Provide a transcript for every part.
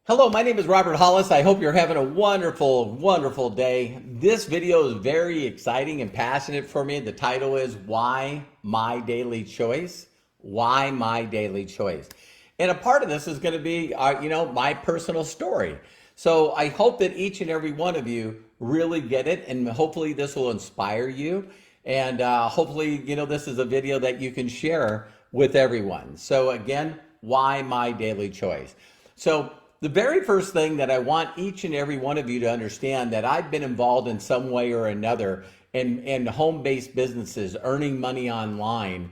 Hello, my name is Robert Hollis. I hope you're having a wonderful, wonderful day. This video is very exciting and passionate for me. The title is Why My Daily Choice? Why My Daily Choice? And a part of this is going to be, my personal story. So I hope that each and every one of you really get it, and hopefully this will inspire you. And hopefully, this is a video that you can share with everyone. So again, why my daily choice? So the very first thing that I want each and every one of you to understand, that I've been involved in some way or another in home-based businesses, earning money online,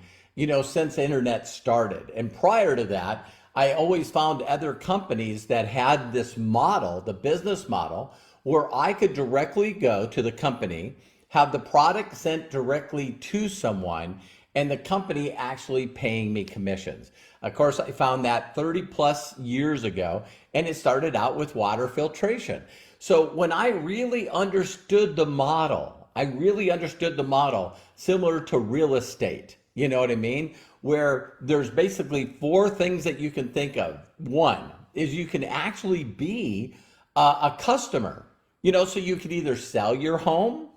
since the internet started. And prior to that, I always found other companies that had this model, the business model, where I could directly go to the company, have the product sent directly to someone, and the company actually paying me commissions. Of course, I found that 30 plus years ago, and it started out with water filtration. So when I really understood the model, similar to real estate, you know what I mean? Where there's basically four things that you can think of. One is you can actually be a customer, so you could either sell your home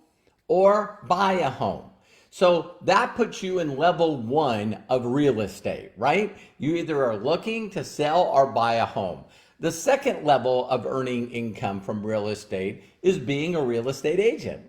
or buy a home. So that puts you in level one of real estate, right? You either are looking to sell or buy a home. The second level of earning income from real estate is being a real estate agent.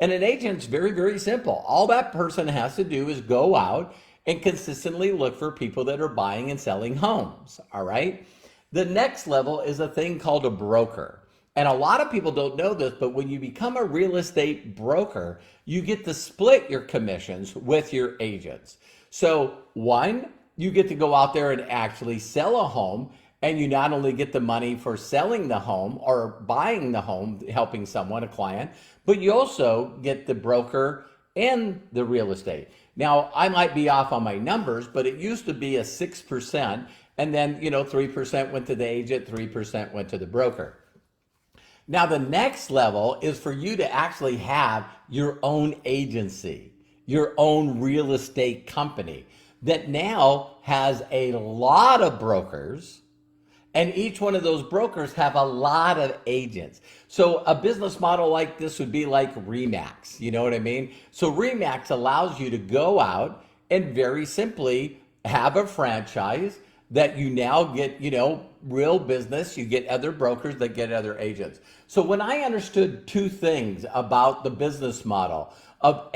And an agent's very, very simple. All that person has to do is go out and consistently look for people that are buying and selling homes, all right? The next level is a thing called a broker. And a lot of people don't know this, but when you become a real estate broker, you get to split your commissions with your agents. So one, you get to go out there and actually sell a home, and you not only get the money for selling the home or buying the home, helping someone, a client, but you also get the broker and the real estate. Now, I might be off on my numbers, but it used to be a 6%, and then, 3% went to the agent, 3% went to the broker. Now, the next level is for you to actually have your own agency, your own real estate company that now has a lot of brokers, and each one of those brokers have a lot of agents. So a business model like this would be like Remax, you know what I mean? So Remax allows you to go out and very simply have a franchise that you now get, real business. You get other brokers that get other agents. So when I understood two things about the business model of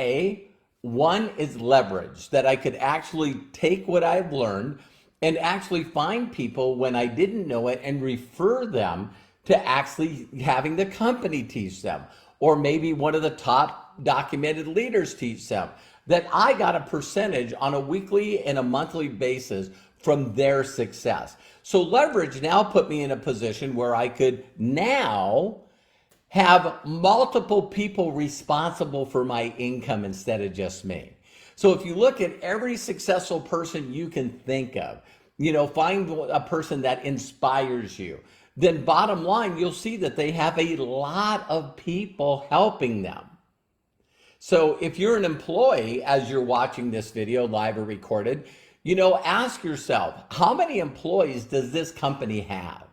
one is leverage, that I could actually take what I've learned and actually find people when I didn't know it and refer them to actually having the company teach them, or maybe one of the top documented leaders teach them, that I got a percentage on a weekly and a monthly basis from their success. So leverage now put me in a position where I could now have multiple people responsible for my income instead of just me. So if you look at every successful person you can think of, find a person that inspires you, then bottom line, you'll see that they have a lot of people helping them. So if you're an employee, as you're watching this video live or recorded, ask yourself, how many employees does this company have?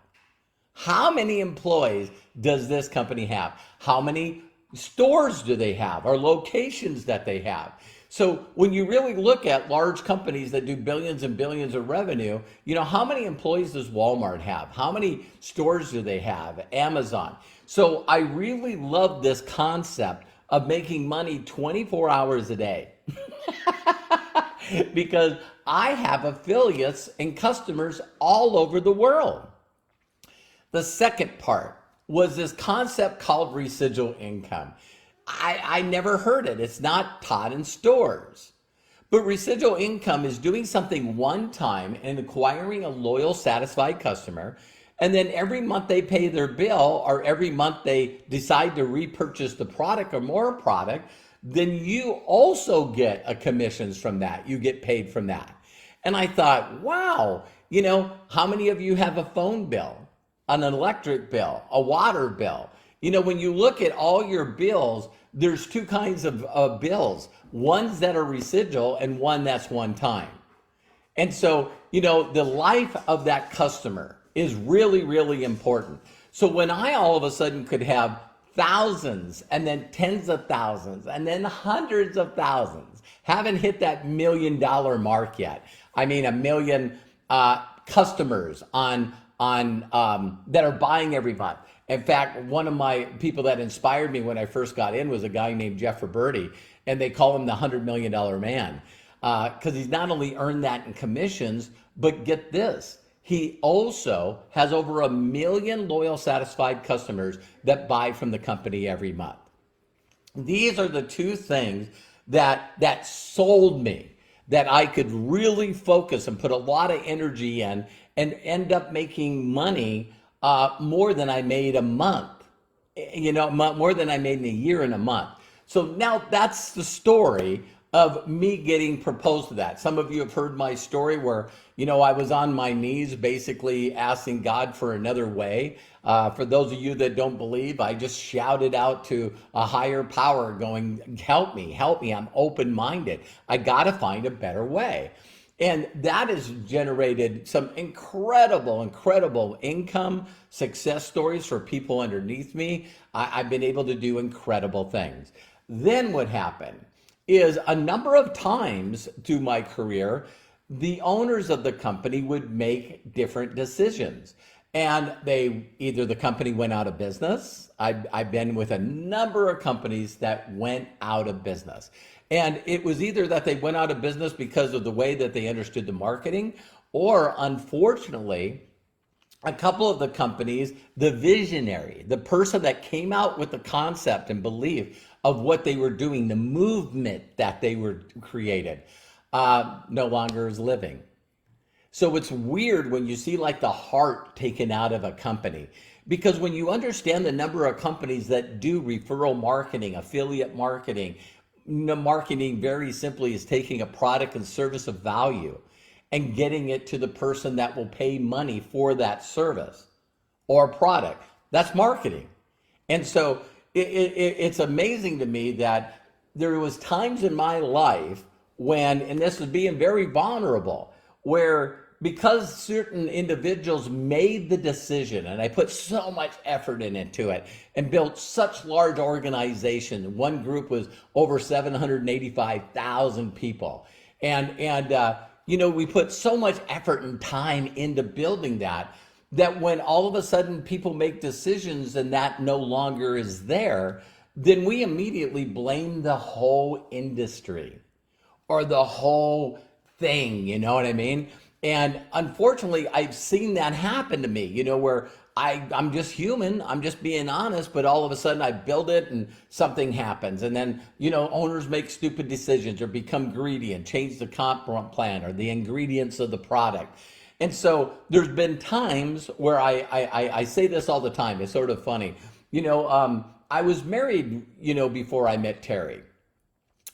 How many employees does this company have? How many stores do they have, or locations that they have? So when you really look at large companies that do billions and billions of revenue, how many employees does Walmart have? How many stores do they have? Amazon. So I really love this concept of making money 24 hours a day. Because I have affiliates and customers all over the world. The second part was this concept called residual income. I never heard it. It's not taught in stores. But residual income is doing something one time and acquiring a loyal, satisfied customer, and then every month they pay their bill, or every month they decide to repurchase the product or more product, then you also get a commissions from that. You get paid from that. And I thought, wow, how many of you have a phone bill, an electric bill, a water bill? When you look at all your bills, there's two kinds of bills, ones that are residual and one that's one time. And so, the life of that customer is really, really important. So when I all of a sudden could have thousands and then tens of thousands and then hundreds of thousands, haven't hit that $1 million mark yet. I mean, a million customers on that are buying every month. In fact, one of my people that inspired me when I first got in was a guy named Jeff Roberti, and they call him the $100 million man because he's not only earned that in commissions, but get this, he also has over 1 million loyal, satisfied customers that buy from the company every month. These are the two things that sold me, that I could really focus and put a lot of energy in and end up making money more than I made a month, more than I made in a year and a month. So now that's the story of me getting proposed to that. Some of you have heard my story where, I was on my knees basically asking God for another way. For those of you that don't believe, I just shouted out to a higher power going, help me, I'm open-minded. I got to find a better way. And that has generated some incredible income, success stories for people underneath me. I've been able to do incredible things. Then what happened is a number of times through my career, the owners of the company would make different decisions. And either the company went out of business. I've been with a number of companies that went out of business. And it was either that they went out of business because of the way that they understood the marketing, or unfortunately, a couple of the companies, the visionary, the person that came out with the concept and belief of what they were doing, the movement that they were created, no longer is living. So it's weird when you see like the heart taken out of a company, because when you understand the number of companies that do referral marketing, affiliate marketing, marketing very simply is taking a product and service of value and getting it to the person that will pay money for that service or product. That's marketing. And so it's amazing to me that there was times in my life when, and this is being very vulnerable, where because certain individuals made the decision, and I put so much effort into it and built such large organizations. One group was over 785,000 people. And we put so much effort and time into building that when all of a sudden people make decisions and that no longer is there, then we immediately blame the whole industry or the whole thing, you know what I mean? And unfortunately, I've seen that happen to me, where I'm just human, I'm just being honest, but all of a sudden I build it and something happens. And then, owners make stupid decisions or become greedy and change the comp plan or the ingredients of the product. And so there's been times where I say this all the time, it's sort of funny. I was married, before I met Terry.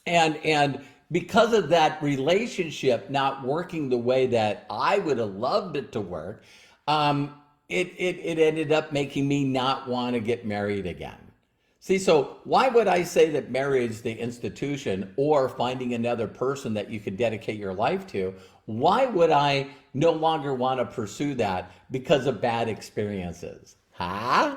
And because of that relationship not working the way that I would have loved it to work, it ended up making me not want to get married again. See, so why would I say that marriage, the institution, or finding another person that you could dedicate your life to, why would I no longer want to pursue that because of bad experiences? Huh?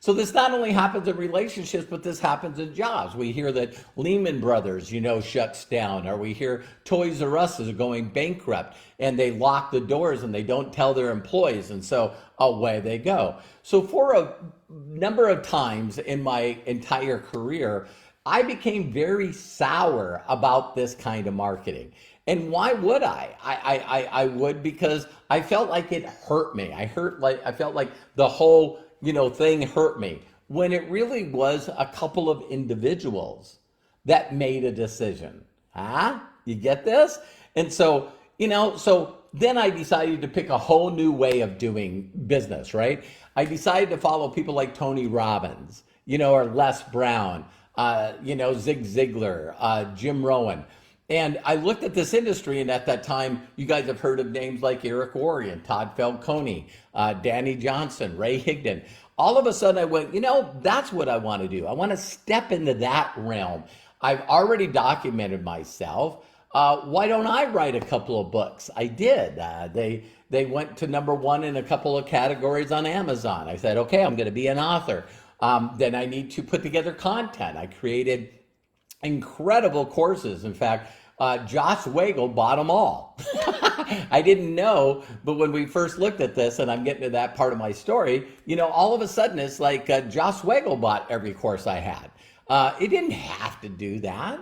So this not only happens in relationships, but this happens in jobs. We hear that Lehman Brothers, shuts down, or we hear Toys R Us is going bankrupt and they lock the doors and they don't tell their employees. And so away they go. So for a number of times in my entire career, I became very sour about this kind of marketing. And why would I? I would because I felt like it hurt me. I felt like the whole thing hurt me, when it really was a couple of individuals that made a decision. You get this? And so, so then I decided to pick a whole new way of doing business, right? I decided to follow people like Tony Robbins, or Les Brown, Zig Ziglar, Jim Rohn. And I looked at this industry, and at that time, you guys have heard of names like Eric Worre, Todd Falcone, Danny Johnson, Ray Higdon. All of a sudden I went, that's what I want to do. I want to step into that realm. I've already documented myself. Why don't I write a couple of books? I did. They went to number one in a couple of categories on Amazon. I said, okay, I'm going to be an author. Then I need to put together content. I created incredible courses. In fact, Josh Wagle bought them all. I didn't know, but when we first looked at this, and I'm getting to that part of my story, all of a sudden it's like Josh Wagle bought every course I had. It didn't have to do that.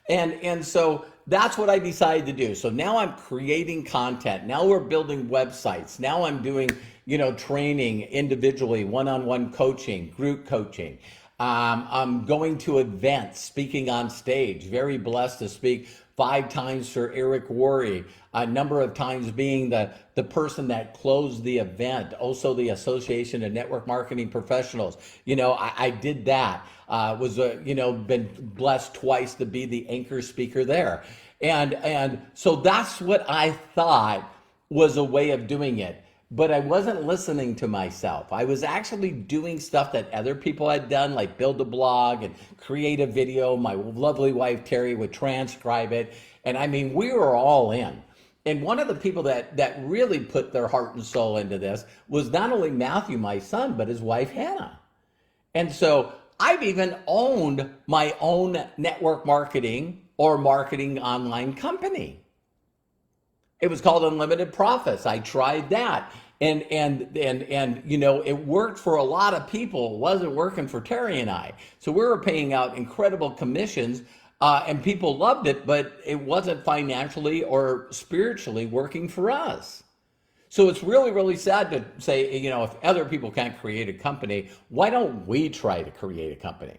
And so that's what I decided to do. So now I'm creating content. Now we're building websites. Now I'm doing, training individually, one-on-one coaching, group coaching. I'm going to events, speaking on stage. Very blessed to speak 5 times for Eric Worre, a number of times being the person that closed the event. Also the Association of Network Marketing Professionals. I did that. Been blessed twice to be the anchor speaker there. And so that's what I thought was a way of doing it. But I wasn't listening to myself. I was actually doing stuff that other people had done, like build a blog and create a video. My lovely wife, Terry, would transcribe it. And I mean, we were all in. And one of the people that really put their heart and soul into this was not only Matthew, my son, but his wife, Hannah. And so I've even owned my own network marketing or marketing online company. It was called Unlimited Profits. I tried that. And it worked for a lot of people. It wasn't working for Terry and I. So we were paying out incredible commissions and people loved it, but it wasn't financially or spiritually working for us. So it's really, really sad to say, if other people can't create a company, why don't we try to create a company?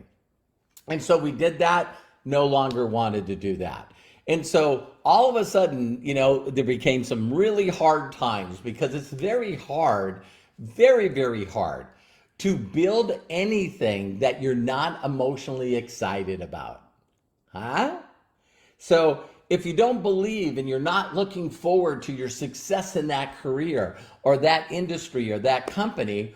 And so we did that, no longer wanted to do that. And so all of a sudden, there became some really hard times because it's very hard, very, very hard to build anything that you're not emotionally excited about. Huh? So if you don't believe and you're not looking forward to your success in that career or that industry or that company,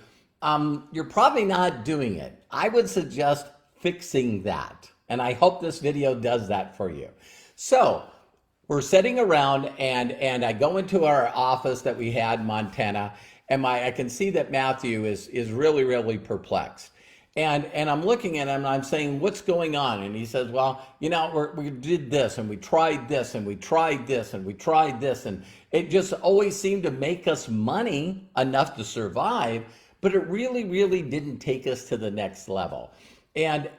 you're probably not doing it. I would suggest fixing that. And I hope this video does that for you. So we're sitting around and I go into our office that we had in Montana and I can see that Matthew is really, really perplexed. And I'm looking at him and I'm saying, what's going on? And he says, well, we did this and we tried this and we tried this and we tried this. And it just always seemed to make us money enough to survive, but it really, really didn't take us to the next level. And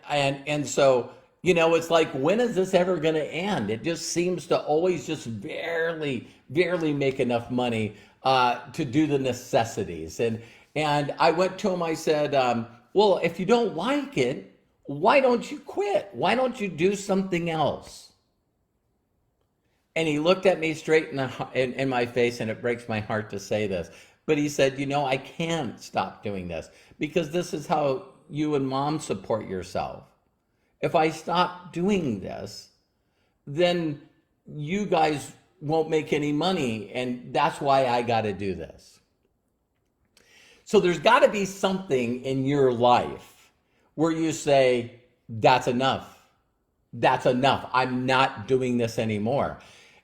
so, it's like, when is this ever going to end? It just seems to always just barely make enough money to do the necessities. And I went to him, I said, well, if you don't like it, why don't you quit? Why don't you do something else? And he looked at me straight in my face, and it breaks my heart to say this. But he said, I can't stop doing this because this is how you and Mom support yourself. If I stop doing this, then you guys won't make any money, and that's why I got to do this. So there's got to be something in your life where you say, that's enough. That's enough. I'm not doing this anymore.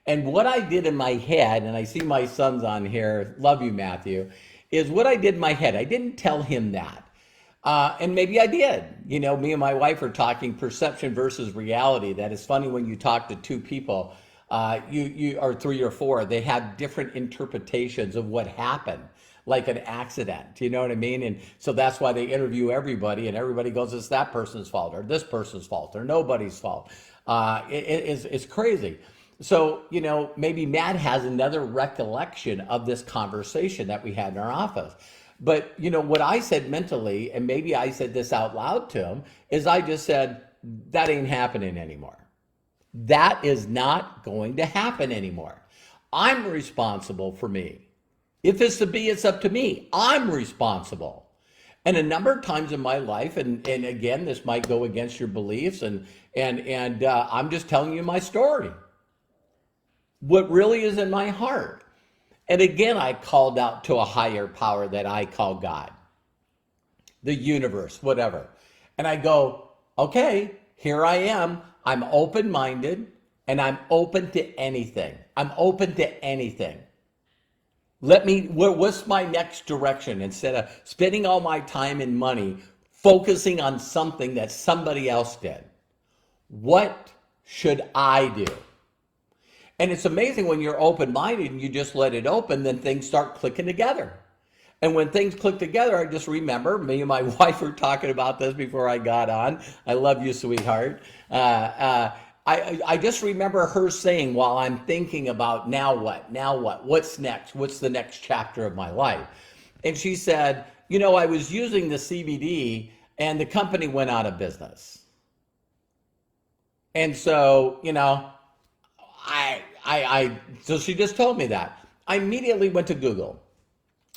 And what I did in my head, and I see my sons on here, love you, Matthew, is what I did in my head. I didn't tell him that. And maybe I did. Me and my wife are talking perception versus reality. That is funny when you talk to two people, you or 3 or 4, they have different interpretations of what happened, like an accident. You know what I mean? And so that's why they interview everybody, and everybody goes, it's that person's fault, or this person's fault, or nobody's fault. It's crazy. So, maybe Matt has another recollection of this conversation that we had in our office. But, what I said mentally, and maybe I said this out loud to him, is I just said, that ain't happening anymore. That is not going to happen anymore. I'm responsible for me. If it's to be, it's up to me. I'm responsible. And a number of times in my life, and again, this might go against your beliefs, and I'm just telling you my story. What really is in my heart. And again, I called out to a higher power that I call God, the universe, whatever. And I go, okay, here I am. I'm open-minded and I'm open to anything. I'm open to anything. What's my next direction? Instead of spending all my time and money focusing on something that somebody else did, what should I do? And it's amazing when you're open-minded and you just let it open, then things start clicking together. And when things click together, I just remember, me and my wife were talking about this before I got on. I love you, sweetheart. I just remember her saying, while I'm thinking about now what, what's next, what's the next chapter of my life? And she said, I was using the CBD and the company went out of business. And so, so she just told me that. I immediately went to Google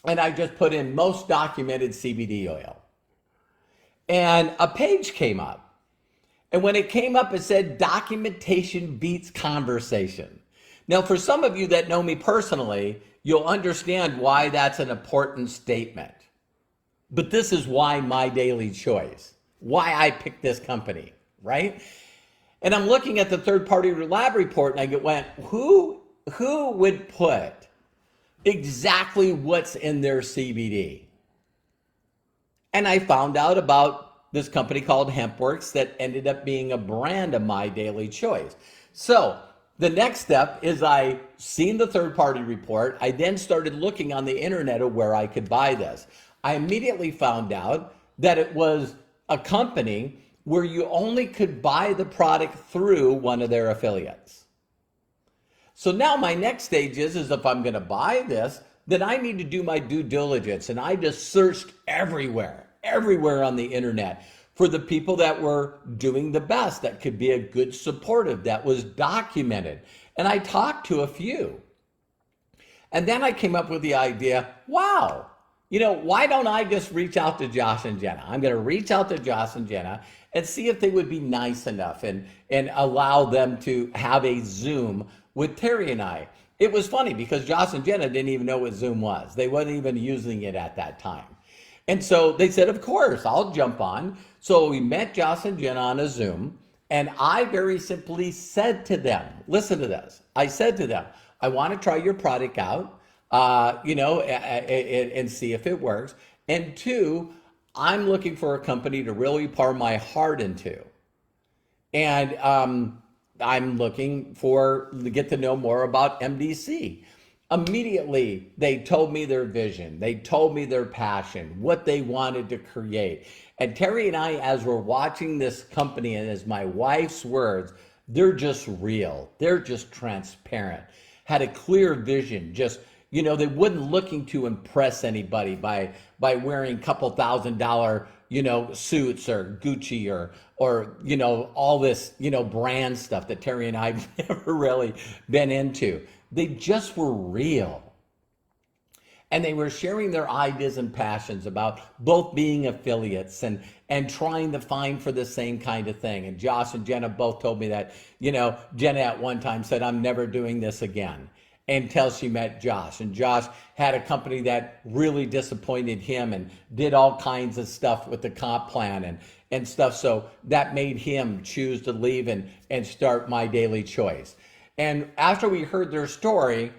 and I just put in most documented CBD oil. And a page came up. And when it came up, it said documentation beats conversation. Now, for some of you that know me personally, you'll understand why that's an important statement. But this is why my daily choice, why I picked this company, right? And I'm looking at the third-party lab report and I went, who would put exactly what's in their CBD? And I found out about this company called HempWorks that ended up being a brand of my daily choice. So the next step is I seen the third-party report. I then started looking on the internet of where I could buy this. I immediately found out that it was a company where you only could buy the product through one of their affiliates. So now my next stage is if I'm going to buy this, then I need to do my due diligence. And I just searched everywhere on the internet for the people that were doing the best, that could be a good supportive, that was documented. And I talked to a few. And then I came up with the idea, wow, why don't I just reach out to Josh and Jenna? I'm going to reach out to Josh and Jenna and see if they would be nice enough and allow them to have a Zoom with Terry and I. It was funny because Josh and Jenna didn't even know what Zoom was. They weren't even using it at that time. And so they said, of course, I'll jump on. So we met Josh and Jenna on a Zoom, and I very simply said to them, listen to this. I said to them, I want to try your product out, and see if it works. And two, I'm looking for a company to really pour my heart into. And I'm looking to get to know more about MDC. Immediately, they told me their vision. They told me their passion, what they wanted to create. And Terry and I, as we're watching this company, and as my wife's words, they're just real. They're just transparent. Had a clear vision. Just, they wasn't looking to impress anybody by wearing couple $1,000, suits or Gucci or all this, brand stuff that Terry and I've never really been into. They just were real. And they were sharing their ideas and passions about both being affiliates and trying to find for the same kind of thing. And Josh and Jenna both told me that, Jenna at one time said, I'm never doing this again, until she met Josh. And Josh had a company that really disappointed him and did all kinds of stuff with the comp plan and stuff. So that made him choose to leave and start My Daily Choice. And after we heard their story,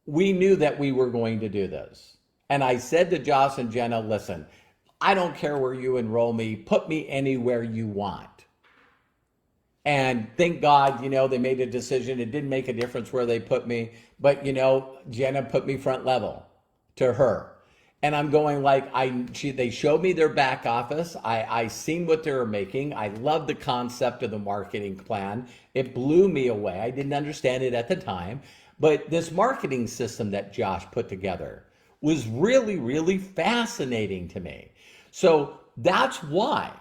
we knew that we were going to do this. And I said to Josh and Jenna, listen, I don't care where you enroll me. Put me anywhere you want. And thank God, they made a decision. It didn't make a difference where they put me. But, Jenna put me front level to her. And I'm going they showed me their back office. I seen what they were making. I loved the concept of the marketing plan. It blew me away. I didn't understand it at the time. But this marketing system that Josh put together was really, really fascinating to me. So that's why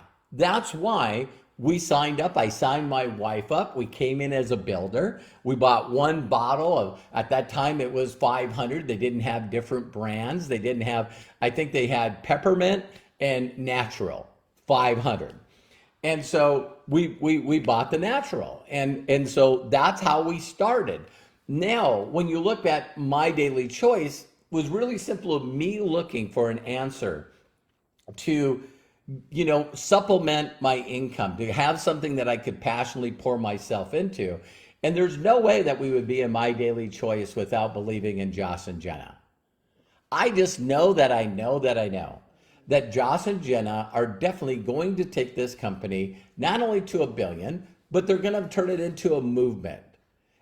we signed up. I signed my wife up. We came in as a builder. We bought one bottle of, at that time it was 500. They didn't have different brands. They didn't have, I think they had peppermint and natural, 500. And so we bought the natural. And so that's how we started. Now, when you look at My Daily Choice, was really simple of me looking for an answer to supplement my income, to have something that I could passionately pour myself into. And there's no way that we would be in My Daily Choice without believing in Josh and Jenna. I just know that I know that I know that Josh and Jenna are definitely going to take this company not only to a billion, but they're going to turn it into a movement.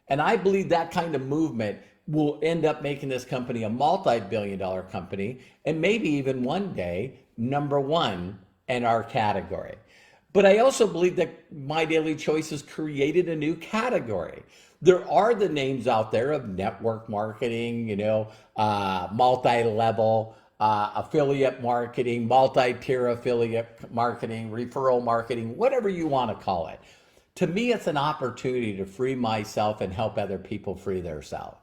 And I believe that kind of movement will end up making this company a multi-billion-dollar company, and maybe even one day number one in our category. But I also believe that My Daily Choice has created a new category. There are the names out there of network marketing, multi-level affiliate marketing, multi-tier affiliate marketing, referral marketing, whatever you want to call it. To me, it's an opportunity to free myself and help other people free themselves.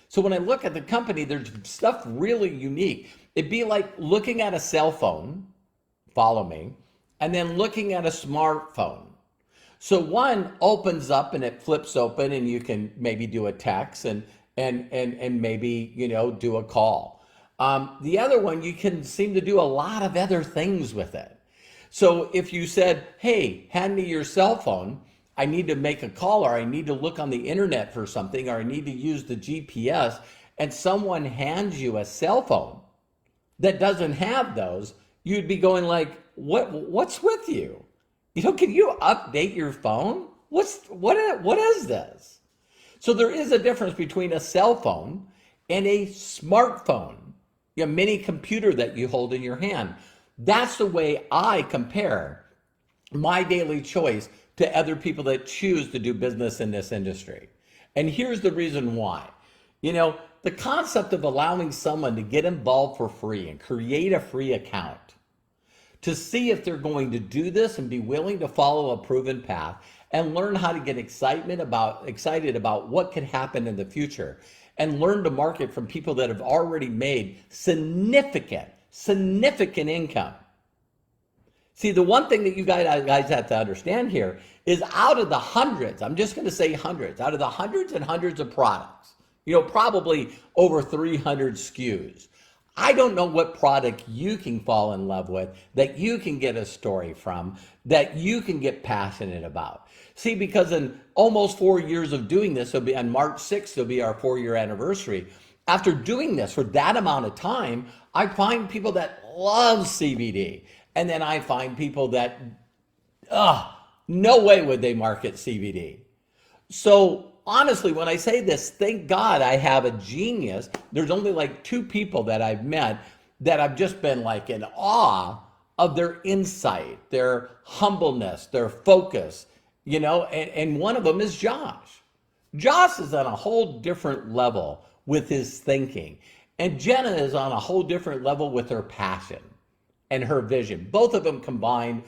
So when I look at the company, there's stuff really unique. It'd be like looking at a cell phone, follow me, and then looking at a smartphone. So one opens up and it flips open and you can maybe do a text and maybe, do a call. The other one, you can seem to do a lot of other things with it. So if you said, hey, hand me your cell phone, I need to make a call, or I need to look on the internet for something, or I need to use the GPS, and someone hands you a cell phone that doesn't have those, you'd be going like, what's with you? Can you update your phone? What is this? So there is a difference between a cell phone and a smartphone, a mini computer that you hold in your hand. That's the way I compare My Daily Choice to other people that choose to do business in this industry. And here's the reason why. The concept of allowing someone to get involved for free and create a free account to see if they're going to do this and be willing to follow a proven path and learn how to get excited about what could happen in the future, and learn to market from people that have already made significant income. See, the one thing that you guys have to understand here is out of the hundreds, I'm just going to say hundreds, out of the hundreds and hundreds of products, probably over 300 SKUs. I don't know what product you can fall in love with, that you can get a story from, that you can get passionate about. See, because in almost 4 years of doing this, it'll be on March 6th, it'll be our 4-year anniversary. After doing this for that amount of time, I find people that love CBD. And then I find people that, no way would they market CBD. So honestly, when I say this, thank God I have a genius. There's only like 2 people that I've met that I've just been like in awe of their insight, their humbleness, their focus, and one of them is Josh. Josh is on a whole different level with his thinking. And Jenna is on a whole different level with her passion and her vision. Both of them combined,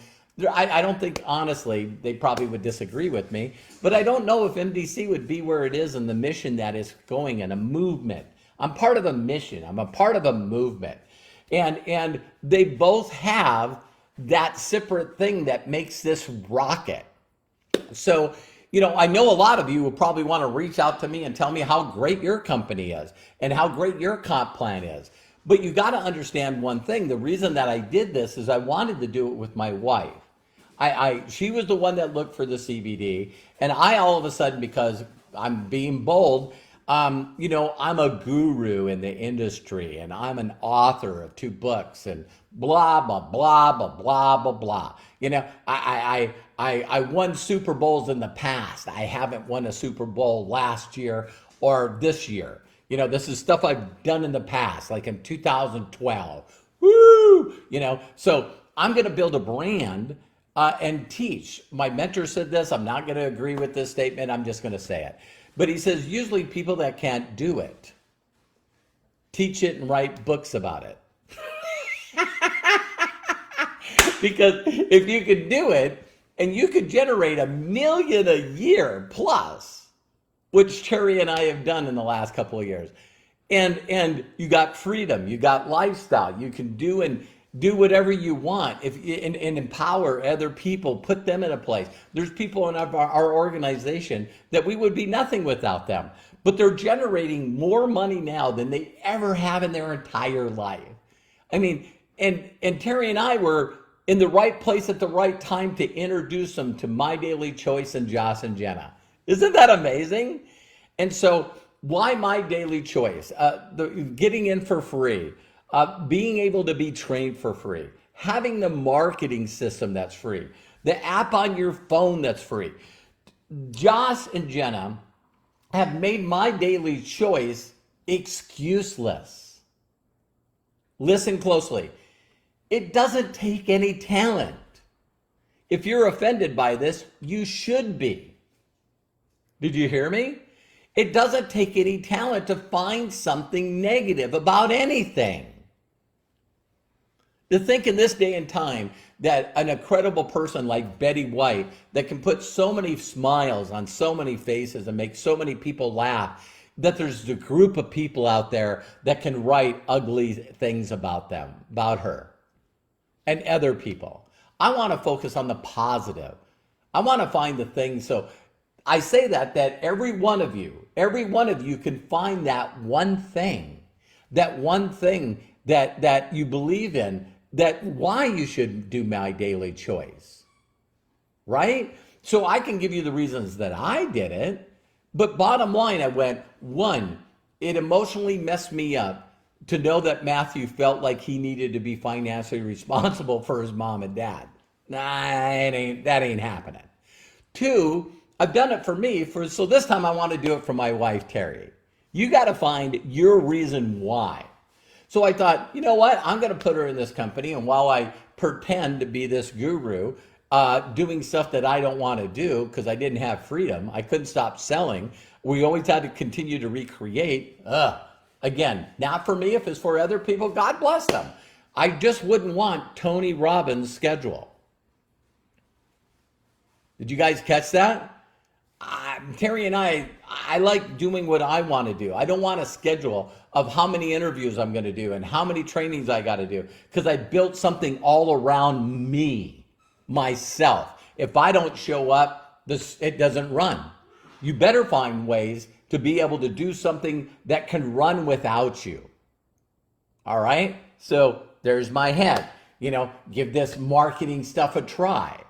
I don't think, honestly, they probably would disagree with me, but I don't know if MDC would be where it is in the mission that is going in a movement. I'm part of a mission. I'm a part of a movement. And they both have that separate thing that makes this rocket. So, I know a lot of you will probably want to reach out to me and tell me how great your company is and how great your comp plan is. But you got to understand one thing. The reason that I did this is I wanted to do it with my wife. She was the one that looked for the CBD, and I all of a sudden, because I'm being bold, I'm a guru in the industry, and I'm an author of 2 books, and blah blah blah blah blah blah blah. I won Super Bowls in the past. I haven't won a Super Bowl last year or this year. This is stuff I've done in the past, like in 2012. Woo! So I'm going to build a brand and teach. My mentor said this. I'm not going to agree with this statement. I'm just going to say it. But he says, usually people that can't do it teach it and write books about it. Because if you could do it and you could generate $1 million a year plus, which Terry and I have done in the last couple of years, and you got freedom, you got lifestyle, you can do whatever you want and empower other people, put them in a place. There's people in our organization that we would be nothing without them, but they're generating more money now than they ever have in their entire life. I mean, and Terry and I were in the right place at the right time to introduce them to My Daily Choice and Josh and Jenna. Isn't that amazing? And so, why my daily choice? Getting in for free, being able to be trained for free, having the marketing system that's free, the app on your phone that's free. Josh and Jenna have made my daily choice excuseless. Listen closely. It doesn't take any talent. If you're offended by this, you should be. Did you hear me? It doesn't take any talent to find something negative about anything. To think in this day and time that an incredible person like Betty White that can put so many smiles on so many faces and make so many people laugh, that there's a group of people out there that can write ugly things about them, about her and other people. I want to focus on the positive. I want to find the things. So I say that every one of you can find that one thing that you believe in, that why you should do my daily choice, right? So I can give you the reasons that I did it, but bottom line, I went, one, it emotionally messed me up to know that Matthew felt like he needed to be financially responsible for his mom and dad. Nah, that ain't happening. Two, I've done it for me, so this time I want to do it for my wife, Terry. You got to find your reason why. So I thought, you know what? I'm going to put her in this company, and while I pretend to be this guru, doing stuff that I don't want to do because I didn't have freedom, I couldn't stop selling. We always had to continue to recreate. Again, not for me. If it's for other people, God bless them. I just wouldn't want Tony Robbins' schedule. Did you guys catch that? Terry and I like doing what I want to do. I don't want a schedule of how many interviews I'm going to do and how many trainings I got to do, because I built something all around me, myself. If I don't show up, it doesn't run. You better find ways to be able to do something that can run without you. All right? So there's my head. Give this marketing stuff a try.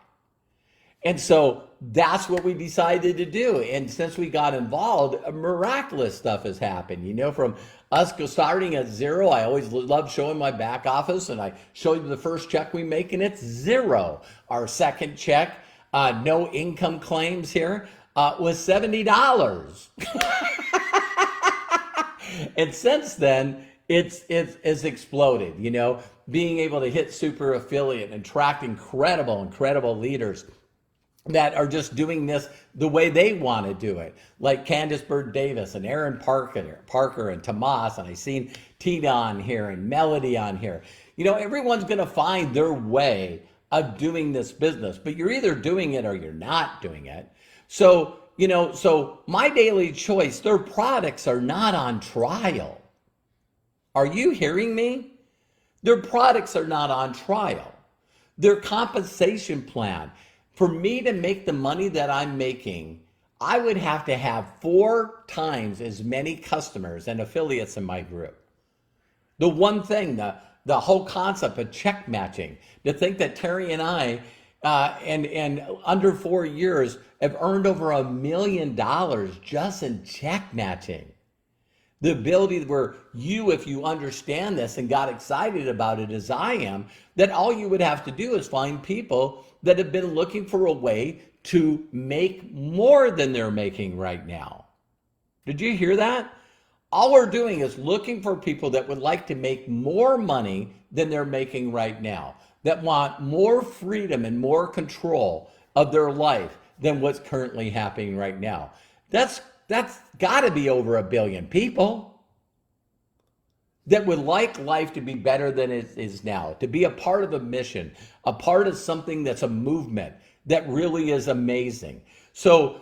And so that's what we decided to do. And since we got involved, miraculous stuff has happened. From us starting at zero, I always love showing my back office, and I show you the first check we make, and it's zero. Our second check, no income claims here, was $70. And since then, it's exploded. Being able to hit super affiliate and attract incredible leaders that are just doing this the way they want to do it, like Candace Bird Davis and Aaron Parker and Tomas, and I've seen Tina on here and Melody on here. Everyone's going to find their way of doing this business, but you're either doing it or you're not doing it. So, so my daily choice, their products are not on trial. Are you hearing me? Their products are not on trial. Their compensation plan, for me to make the money that I'm making, I would have to have 4 times as many customers and affiliates in my group. The one thing, the whole concept of check matching, to think that Terry and I, and under 4 years, have earned over $1 million just in check matching. The ability where if you understand this and got excited about it as I am, that all you would have to do is find people that have been looking for a way to make more than they're making right now. Did you hear that? All we're doing is looking for people that would like to make more money than they're making right now, that want more freedom and more control of their life than what's currently happening right now. That's got to be over 1 billion people that would like life to be better than it is now, to be a part of a mission, a part of something that's a movement that really is amazing. So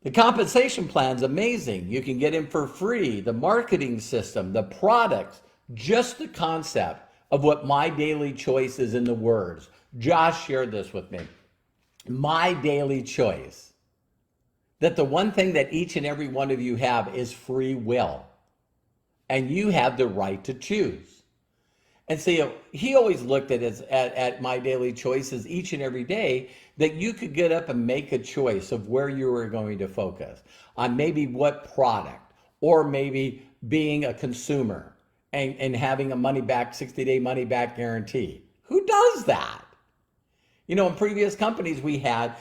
the compensation plan's amazing. You can get in for free, the marketing system, the products, just the concept of what my daily choice is in the words. Josh shared this with me. My daily choice. That the one thing that each and every one of you have is free will. And you have the right to choose. And so he always looked at My Daily Choices each and every day, that you could get up and make a choice of where you were going to focus on, maybe what product, or maybe being a consumer and having a 60-day money back guarantee. Who does that? In previous companies we had,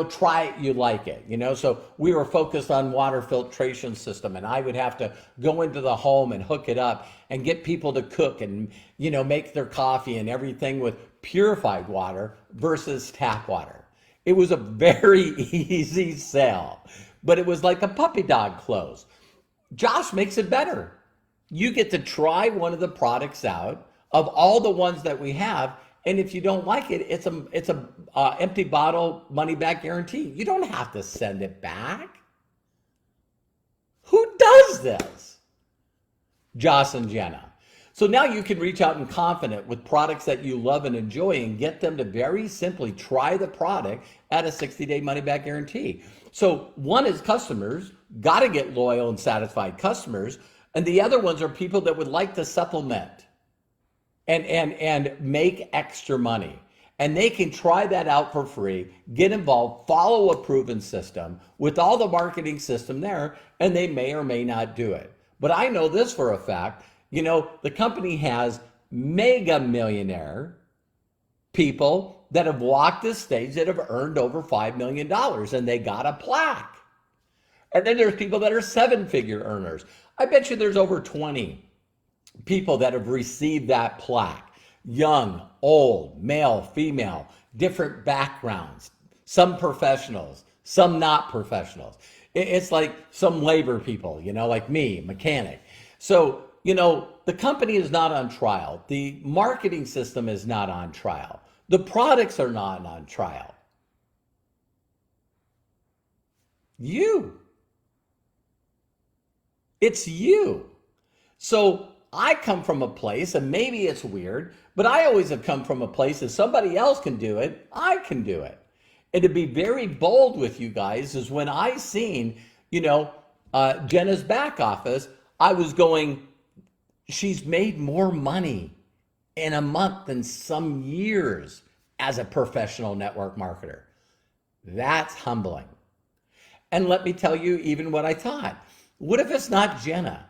try it, you like it, so we were focused on water filtration system, and I would have to go into the home and hook it up and get people to cook and, make their coffee and everything with purified water versus tap water. It was a very easy sell, but it was like a puppy dog close. Josh makes it better. You get to try one of the products out of all the ones that we have. And if you don't like it, it's a empty bottle money back guarantee. You don't have to send it back. Who does this? Joss and Jenna. So now you can reach out and confident with products that you love and enjoy, and get them to very simply try the product at a 60-day money back guarantee. So one is customers, got to get loyal and satisfied customers. And the other ones are people that would like to supplement and make extra money. And they can try that out for free, get involved, follow a proven system with all the marketing system there, and they may or may not do it. But I know this for a fact, the company has mega millionaire people that have walked this stage that have earned over $5 million, and they got a plaque. And then there's people that are 7-figure earners. I bet you there's over 20 people that have received that plaque. Young, old, male, female, different backgrounds, some professionals, some not professionals. It's like some labor people, like me, mechanic. So, the company is not on trial. The marketing system is not on trial. The products are not on trial. It's you. So I come from a place, and maybe it's weird, but I always have come from a place, if somebody else can do it, I can do it. And to be very bold with you guys is when I seen, Jenna's back office, I was going, she's made more money in a month than some years as a professional network marketer. That's humbling. And let me tell you even what I thought. What if it's not Jenna?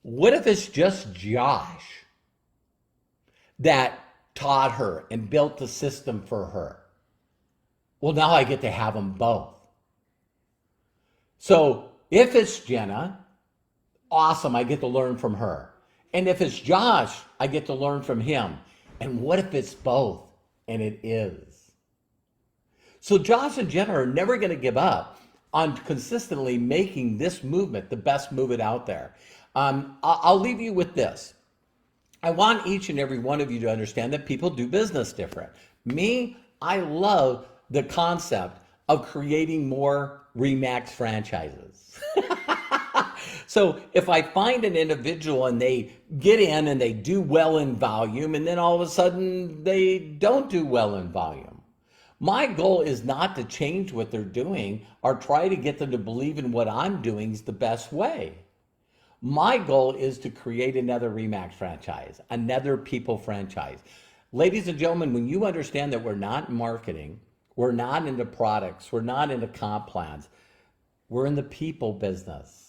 What if it's just Josh that taught her and built the system for her? Well, now I get to have them both. So if it's Jenna, awesome, I get to learn from her. And if it's Josh, I get to learn from him. And what if it's both? And it is. So Josh and Jenna are never going to give up on consistently making this movement the best movement out there. I'll leave you with this. I want each and every one of you to understand that people do business different. Me, I love the concept of creating more RE/MAX franchises. So if I find an individual and they get in and they do well in volume, and then all of a sudden they don't do well in volume, my goal is not to change what they're doing or try to get them to believe in what I'm doing is the best way. My goal is to create another RE/MAX franchise, another people franchise. Ladies and gentlemen, when you understand that we're not in marketing, we're not into products, we're not into comp plans, we're in the people business.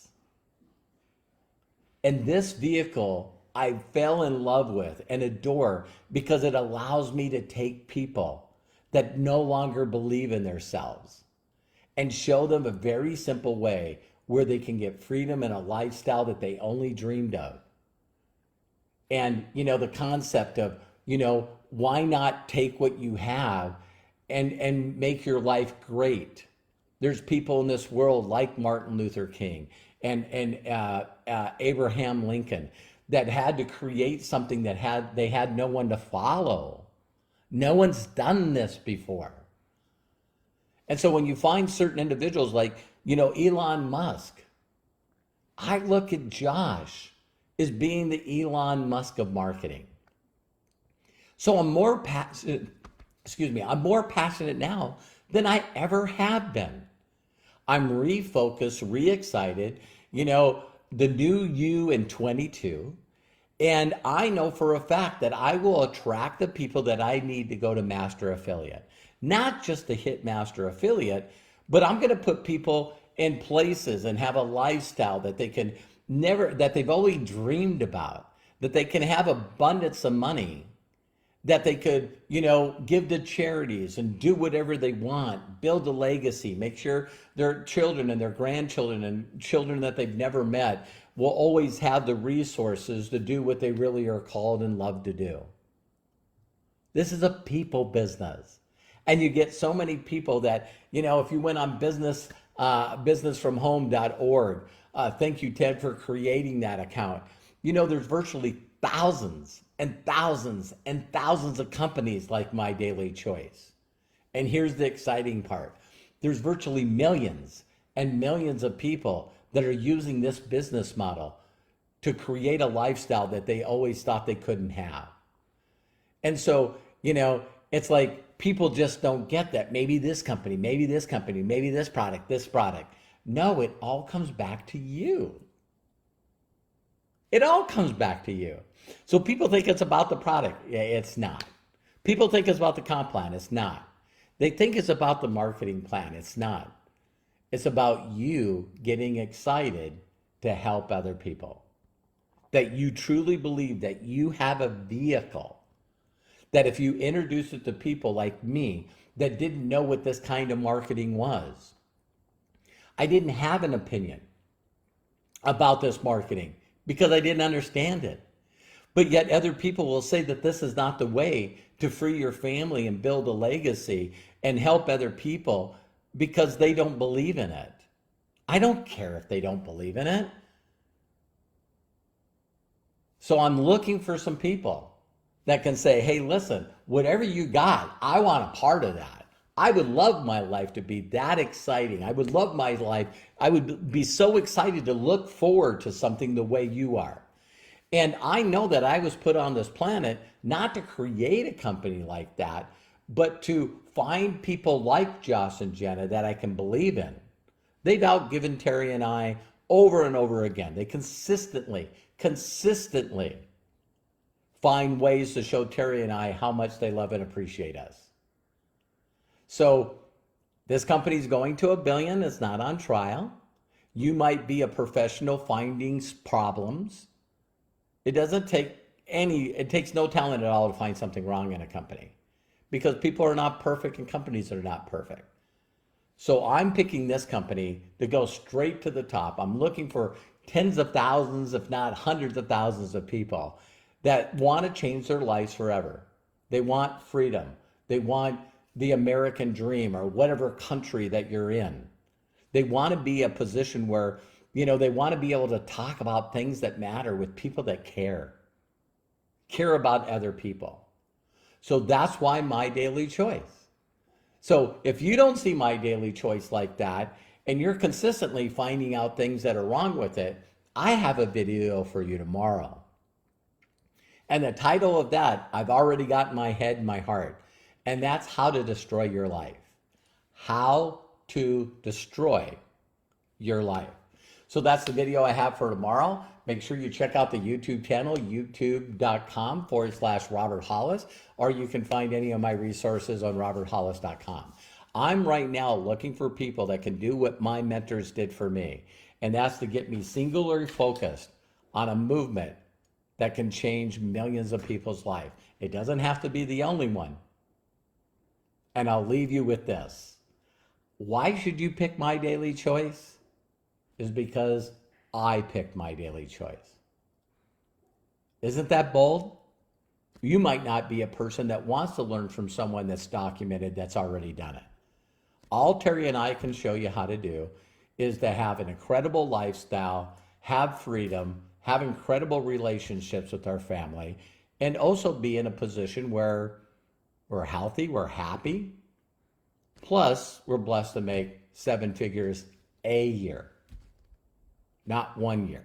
And this vehicle I fell in love with and adore because it allows me to take people that no longer believe in themselves and show them a very simple way where they can get freedom and a lifestyle that they only dreamed of. And, the concept of, why not take what you have and make your life great? There's people in this world like Martin Luther King and Abraham Lincoln that had to create something that they had no one to follow. No one's done this before. And so when you find certain individuals like, Elon Musk, I look at Josh as being the Elon Musk of marketing. So I'm more passionate now than I ever have been. I'm refocused, re-excited. The new you in 22 And I know for a fact that I will attract the people that I need to go to master affiliate. Not just to hit master affiliate, but I'm going to put people in places and have a lifestyle that they can never, that they've always dreamed about, that they can have abundance of money, that they could, give to charities and do whatever they want, build a legacy, make sure their children and their grandchildren and children that they've never met will always have the resources to do what they really are called and love to do. This is a people business. And you get so many people that, if you went on businessfromhome.org, thank you, Ted, for creating that account. There's virtually thousands and thousands and thousands of companies like My Daily Choice. And here's the exciting part. There's virtually millions and millions of people that are using this business model to create a lifestyle that they always thought they couldn't have. And so, it's like people just don't get that. Maybe this company, maybe this company, maybe this product, this product. No, it all comes back to you. It all comes back to you. So people think it's about the product. Yeah, it's not. People think it's about the comp plan. It's not. They think it's about the marketing plan. It's not. It's about you getting excited to help other people. That you truly believe that you have a vehicle, that if you introduce it to people like me that didn't know what this kind of marketing was, I didn't have an opinion about this marketing because I didn't understand it. But yet other people will say that this is not the way to free your family and build a legacy and help other people because they don't believe in it. I don't care if they don't believe in it. So I'm looking for some people that can say, hey, listen, whatever you got, I want a part of that. I would love my life to be that exciting. I would love my life. I would be so excited to look forward to something the way you are. And I know that I was put on this planet not to create a company like that, but to find people like Josh and Jenna that I can believe in. They've outgiven Terry and I over and over again. They consistently find ways to show Terry and I how much they love and appreciate us. So this company's going to $1 billion. It's not on trial. You might be a professional finding problems. It takes no talent at all to find something wrong in a company because people are not perfect and companies are not perfect. So I'm picking this company to go straight to the top. I'm looking for tens of thousands, if not hundreds of thousands of people that want to change their lives forever. They want freedom. They want the American dream or whatever country that you're in. They want to be a position where, they want to be able to talk about things that matter with people that care about other people. So that's why My Daily Choice. So if you don't see My Daily Choice like that, and you're consistently finding out things that are wrong with it, I have a video for you tomorrow. And the title of that, I've already got in my head and my heart. And that's How to Destroy Your Life. How to destroy your life. So that's the video I have for tomorrow. Make sure you check out the YouTube channel, youtube.com/Robert Hollis, or you can find any of my resources on roberthollis.com. I'm right now looking for people that can do what my mentors did for me, and that's to get me singularly focused on a movement that can change millions of people's life. It doesn't have to be the only one. And I'll leave you with this. Why should you pick My Daily Choice? Is because I picked My Daily Choice. Isn't that bold? You might not be a person that wants to learn from someone that's documented, that's already done it. All Terry and I can show you how to do is to have an incredible lifestyle, have freedom, have incredible relationships with our family, and also be in a position where we're healthy, we're happy, plus we're blessed to make 7 figures a year, not 1 year.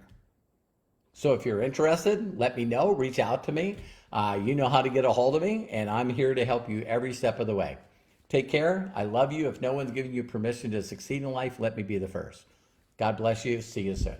So if you're interested, let me know, reach out to me. You know how to get a hold of me, and I'm here to help you every step of the way. Take care. I love you. If no one's giving you permission to succeed in life, let me be the first. God bless you. See you soon.